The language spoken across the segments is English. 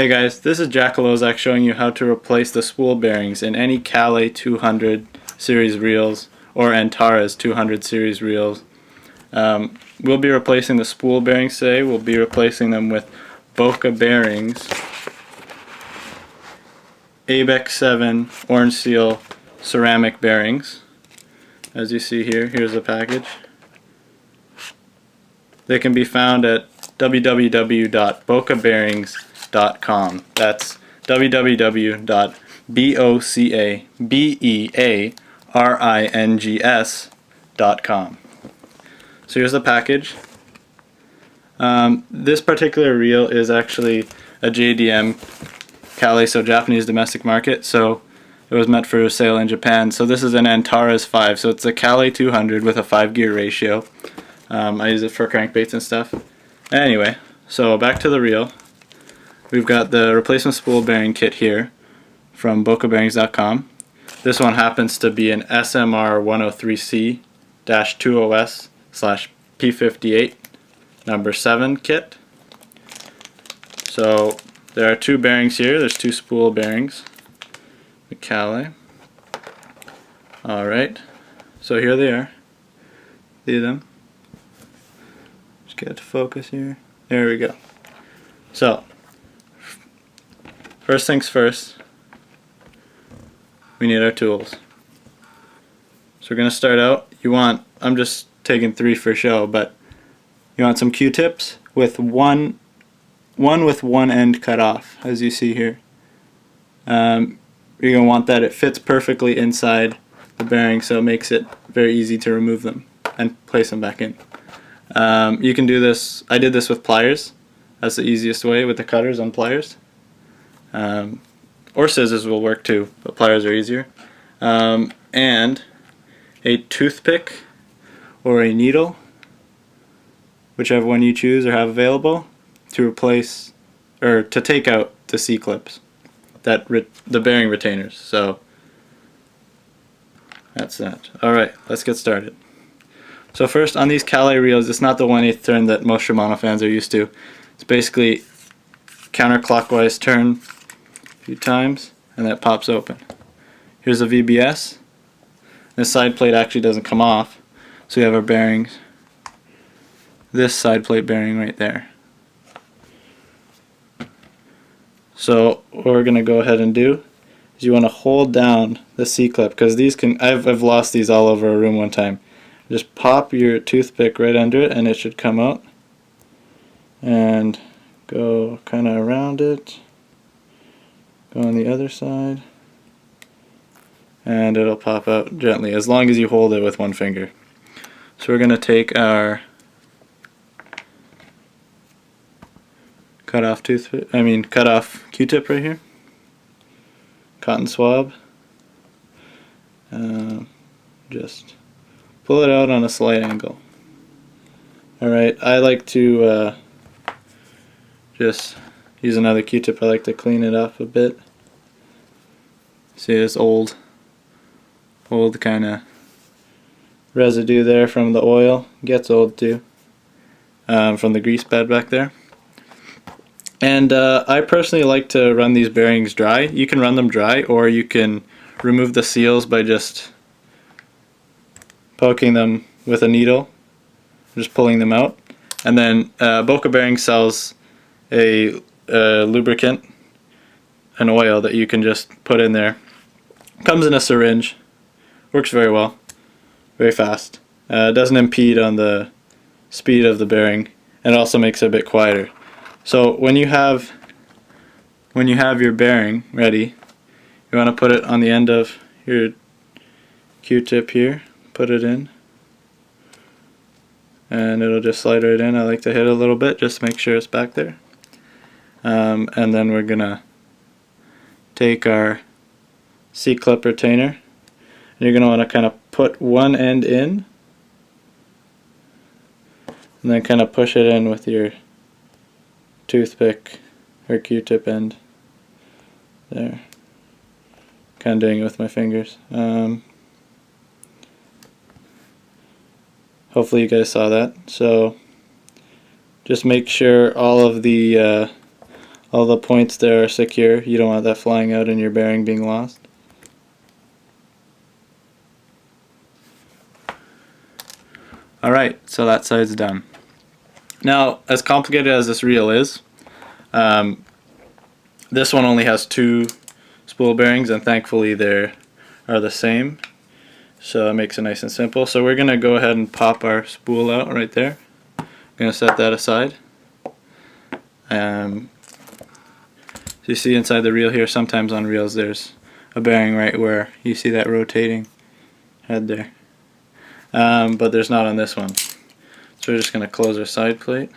Hey guys, this is Jack Lozak showing you how to replace the spool bearings in any Calais 200 series reels or Antares 200 series reels. We'll be replacing the spool bearings today. We'll be replacing them with Boca bearings, ABEX 7 orange seal ceramic bearings. As you see here, here's the package. They can be found at www.bocabearings.com. That's www.bocabearings.com. So here's the package. This particular reel is actually a JDM Calais, so Japanese domestic market, so it was meant for sale in Japan. So this is an Antares 5, so it's a Calais 200 with a 5-gear ratio. I use it for crankbaits and stuff. Anyway, so back to the reel. We've got the replacement spool bearing kit here from bocabearings.com. This one happens to be an SMR 103C-20S/P58 number 7 kit. So there are two bearings here. There's two spool bearings. The Calais. Alright, so here they are. See them? Just get it to focus here. There we go. So, first things first, we need our tools. So we're going to start out, I'm just taking 3 for show, but you want some Q-tips with one with one end cut off, as you see here. You're going to want that it fits perfectly inside the bearing, so it makes it very easy to remove them and place them back in. You can do this, I did this with pliers. That's the easiest way, with the cutters on pliers. Or scissors will work too, but pliers are easier. And a toothpick or a needle, whichever one you choose or have available, to replace or to take out the C-clips, the bearing retainers. So that's that. Alright, let's get started. So first, on these Calais reels, it's not the 1/8 turn that most Shimano fans are used to. It's basically counterclockwise turn a few times and that pops open. Here's a VBS. This side plate actually doesn't come off, so we have our bearings. This side plate bearing right there. So what we're going to go ahead and do is you want to hold down the C-clip, because these I've lost these all over a room one time. Just pop your toothpick right under it and it should come out. And go kind of around it. Go on the other side. And it'll pop out gently, as long as you hold it with one finger. So we're going to take our cut off Q-tip right here. Cotton swab. Just pull it out on a slight angle. Alright, I like to just use another Q-tip. I like to clean it up a bit. See this old kind of residue there from the oil. Gets old too, from the grease pad back there. And I personally like to run these bearings dry. You can run them dry, or you can remove the seals by just poking them with a needle, just pulling them out. And then Boca Bearings sells a lubricant, an oil that you can just put in there. Comes in a syringe, works very well, very fast. Doesn't impede on the speed of the bearing, and also makes it a bit quieter. So when you have your bearing ready, you want to put it on the end of your Q-tip here. Put it in, and it'll just slide right in. I like to hit it a little bit just to make sure it's back there. And then we're gonna take our C-clip retainer, and you're gonna want to kind of put one end in, and then kind of push it in with your toothpick or Q-tip end. There. Kind of doing it with my fingers. Hopefully you guys saw that. So just make sure all of the All the points there are secure. You don't want that flying out and your bearing being lost. Alright, so that side's done. Now, as complicated as this reel is, this one only has 2 spool bearings, and thankfully they are the same. So it makes it nice and simple. So we're going to go ahead and pop our spool out right there. I'm going to set that aside. So you see inside the reel here, sometimes on reels there's a bearing right where you see that rotating head there. But there's not on this one. So we're just going to close our side plate.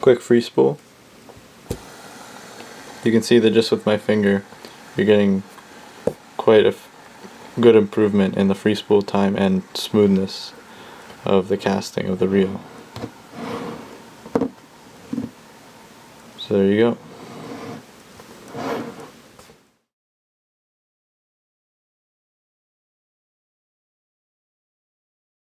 Quick free spool. You can see that just with my finger you're getting quite a good improvement in the free spool time and smoothness of the casting of the reel. So there you go.